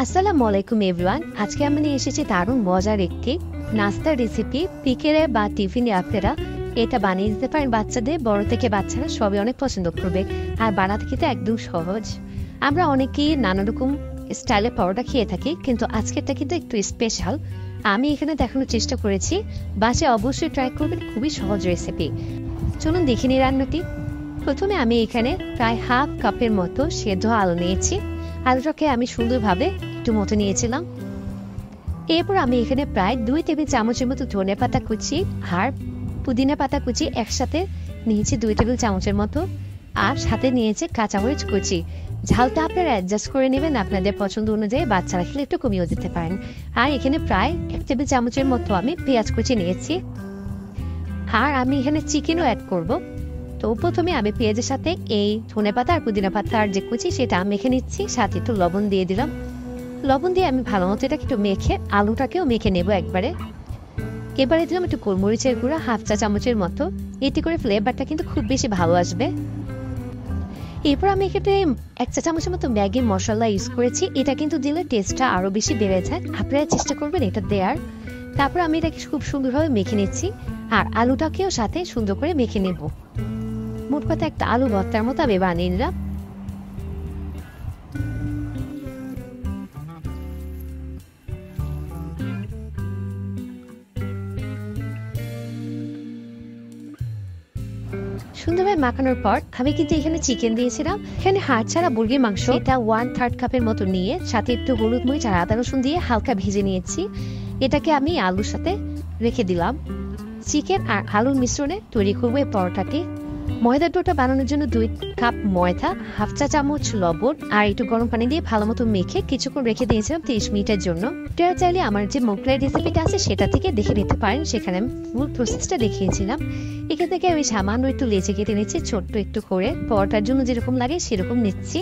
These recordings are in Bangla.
আসসালামু আলাইকুম এভরিওয়ান। আজকে আমি নিয়ে এসেছি দারুণ মজার একটি নাস্তার রেসিপি। বিকেলে বা টিফিনে আপনারা এটা বানিয়ে দিতে পারেন। বাচ্চাদের বড় থেকে বাচ্চারা সবাই অনেক পছন্দ করবে, আর বানাতে খেতে একদম সহজ। আমরা অনেকেই নানা রকম স্টাইলে পরোটা খেয়ে থাকি, কিন্তু আজকেরটা কিন্তু একটু স্পেশাল। আমি এখানে দেখানোর চেষ্টা করেছি, বাসায় অবশ্যই ট্রাই করবেন, খুবই সহজ রেসিপি। চলুন দেখে নিই রান্নাটি। প্রথমে আমি এখানে প্রায় হাফ কাপের মতো সেদ্ধ আলু নিয়েছি। আলুটাকে আমি সুন্দরভাবে একটু মতো নিয়েছিলাম। এরপর আমি এখানে প্রায় 2 টেবিল চামচের মতো ধনে পাতা কুচি আর পুদিনা পাতা কুচি একসাথে নিয়েছি 2 টেবিল চামচের মতো, আর সাথে নিয়েছি কাঁচামরিচ কুচি। ঝালটা আপনারা অ্যাডজাস্ট করে নেবেন আপনাদের পছন্দ অনুযায়ী, বাচ্চারা খেলে একটু কমিয়েও দিতে পারেন। আর এখানে প্রায় 1 টেবিল চামচের মতো আমি পেঁয়াজ কুচি নিয়েছি, আর আমি এখানে চিকেনও অ্যাড করব। তো প্রথমে আমি পেঁয়াজের সাথে এই ধনেপাতা আর পুদিনা পাতার যে কুচি সেটা মেখে নিচ্ছি, সাথে একটু লবণ দিয়ে দিলাম। লবণ দিয়ে আমি ভালো মতো এটাকে একটু মেখে আলুটাকেও মেখে নেব একবারে। এবারে দিলাম একটু গোলমরিচের গুঁড়া হাফ চা চামচের মতো, এতে করে ফ্লেভারটা কিন্তু খুব বেশি ভালো আসবে। এরপর আমি এখানে 1 চা চামচের মতো ম্যাগি মশলা ইউজ করেছি। এটা কিন্তু দিলে টেস্টটা আরো বেশি বেড়ে যায়, আপনারা চেষ্টা করবেন এটা দেওয়ার। তারপর আমি এটাকে খুব সুন্দরভাবে মেখে নিচ্ছি, আর আলুটাকেও সাথে সুন্দর করে মেখে নেব। মোট কথা একটা আলু ভর্তার মতো আমি বানিয়ে নিলাম। সুন্দরভাবে মাখানোর পর আমি কিন্তু এখানে চিকেন দিয়েছিলাম। এখানে হাড় ছাড়া মুরগির মাংস, এটা 1/3 কাপের মতো নিয়ে সাথে একটু হলুদ মরিচ আর আদা রসুন দিয়ে হালকা ভেজে নিয়েছি। এটাকে আমি আলুর সাথে রেখে দিলাম। চিকেন আর আলুর মিশ্রণে তৈরি করবো এই পরোটাটি। ময়দার ডোটা বানানোর জন্য 2 কাপ ময়দা, হাফ চা চামচ লবণ আর একটু গরম পানি দিয়ে ভালো মতো মেখে কিছুক্ষণ রেখে দিয়েছিলাম 30 মিনিটের জন্য। এটা চাইলে আমার যে মোগলাই রেসিপিটা আছে সেটা থেকে দেখে নিতে পারেন, সেখানে আমি ফুল প্রসেসটা দেখিয়েছিলাম। এখান থেকে আমি সামান্য একটু লেচি কেটে নিচ্ছি, ছোট্ট একটু করে, পরোটার জন্য যেরকম লাগে সেরকম নিচ্ছি।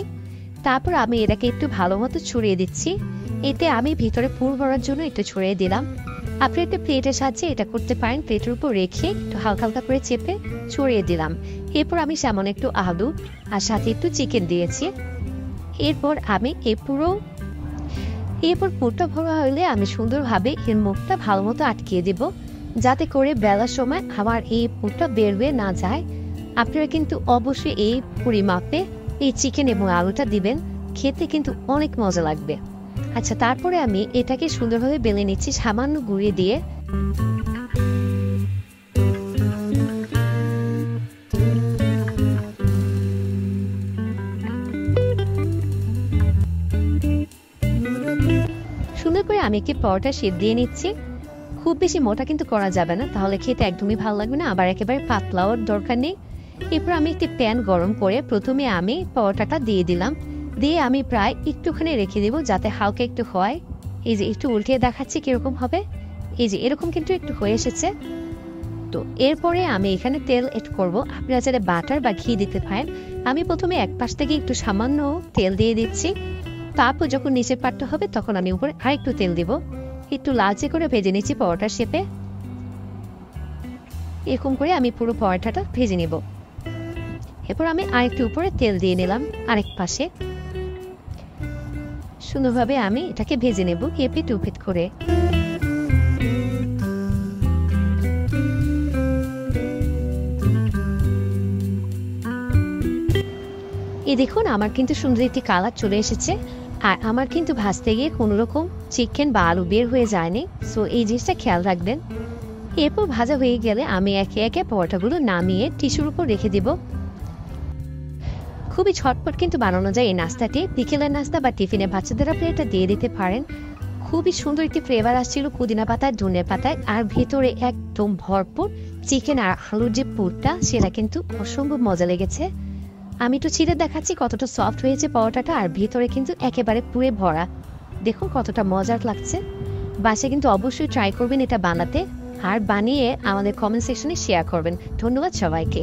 তারপর আমি এটাকে একটু ভালো মতো ছড়িয়ে দিচ্ছি। এতে আমি ভিতরে পুর ভরার জন্য একটু ছড়িয়ে দিলাম। আপনি একটা প্লেটের সাহায্যে এটা করতে পারেন, প্লেটের উপর রেখে একটু হালকা হালকা করে চেপে ছড়িয়ে দিলাম। এরপর আমি সামান্য একটু আলু আর সাথে একটু চিকেন দিয়েছি। এরপর আমি এরপর পুরটা ভরা হলে আমি সুন্দরভাবে এর মুখটা ভালো মতো আটকিয়ে দেব, যাতে করে বেলার সময় আমার এই পুরটা বের হয়ে না যায়। আপনারা কিন্তু অবশ্যই এই পরিমাপে এই চিকেন এবং আলুটা দিবেন, খেতে কিন্তু অনেক মজা লাগবে। আচ্ছা, তারপরে আমি এটাকে সুন্দরভাবে বেলে নিচ্ছি সামান্য গুঁড়িয়ে দিয়ে। সুন্দর করে আমি একটি পরোটা শেপ দিয়ে নিচ্ছি। খুব বেশি মোটা কিন্তু করা যাবে না, তাহলে খেতে একদমই ভালো লাগবে না, আবার একেবারে পাতলাও দরকার নেই। এরপর আমি একটি প্যান গরম করে প্রথমে আমি পরোটাটা দিয়ে দিলাম, দিয়ে আমি প্রায় একটুখানি রেখে দেবো যাতে হালকা একটু হয়। এই যে একটু উল্টে দেখাচ্ছি কিরকম হবে, এই যে এরকম কিন্তু একটু হয়ে এসেছে। তো এরপরে আমি এখানে তেল এড করব, আপনারা চাইলে বাটার বা ঘি দিতে পারেন। আমি প্রথমে এক পাশ থেকে একটু সামান্য তেল দিয়ে দিচ্ছি, তারপর যখন নিচের পাটটা হবে তখন আমি উপরে আর একটু তেল দিব। একটু লালচে করে ভেজে নিচ্ছি পরোটার শেপে। এরকম করে আমি পুরো পরোটাটা ভেজে নেব। এরপর আমি আরেকটু উপরে তেল দিয়ে নিলাম আরেক পাশে। সুন্দরভাবে আমি এটাকে ভেজে নেব এপিট ওপিট করে। এই দেখুন, আমার কিন্তু সুন্দর একটি কালার চলে এসেছে, আর আমার কিন্তু ভাজতে গিয়ে কোনো রকম চিকেন বা আলু বের হয়ে যায়নি। সো এই জিনিসটা খেয়াল রাখবেন। এরপর ভাজা হয়ে গেলে আমি একে একে পরোটাগুলো নামিয়ে টিস্যুর উপর রেখে দেব। খুবই ঝটপট কিন্তু বানানো যায় এই নাস্তাটি। বিকেলের নাস্তা বা টিফিনে বাচ্চাদের আপনি এটা দিয়ে দিতে পারেন। খুবই সুন্দর একটি ফ্লেভার আসছিল পুদিনা পাতায়, ধনে পাতায়, আর ভেতরে একদম ভরপুর চিকেন আর আলুর যে পুরটা, সেটা কিন্তু অসম্ভব মজা লেগেছে। আমি একটু ছিঁড়ে দেখাচ্ছি কতটা সফট হয়েছে পরোটাটা, আর ভিতরে কিন্তু একেবারে পুরে ভরা। দেখুন কতটা মজার লাগছে। বাসায় কিন্তু অবশ্যই ট্রাই করবেন এটা বানাতে, আর বানিয়ে আমাদের কমেন্ট সেকশনে শেয়ার করবেন। ধন্যবাদ সবাইকে।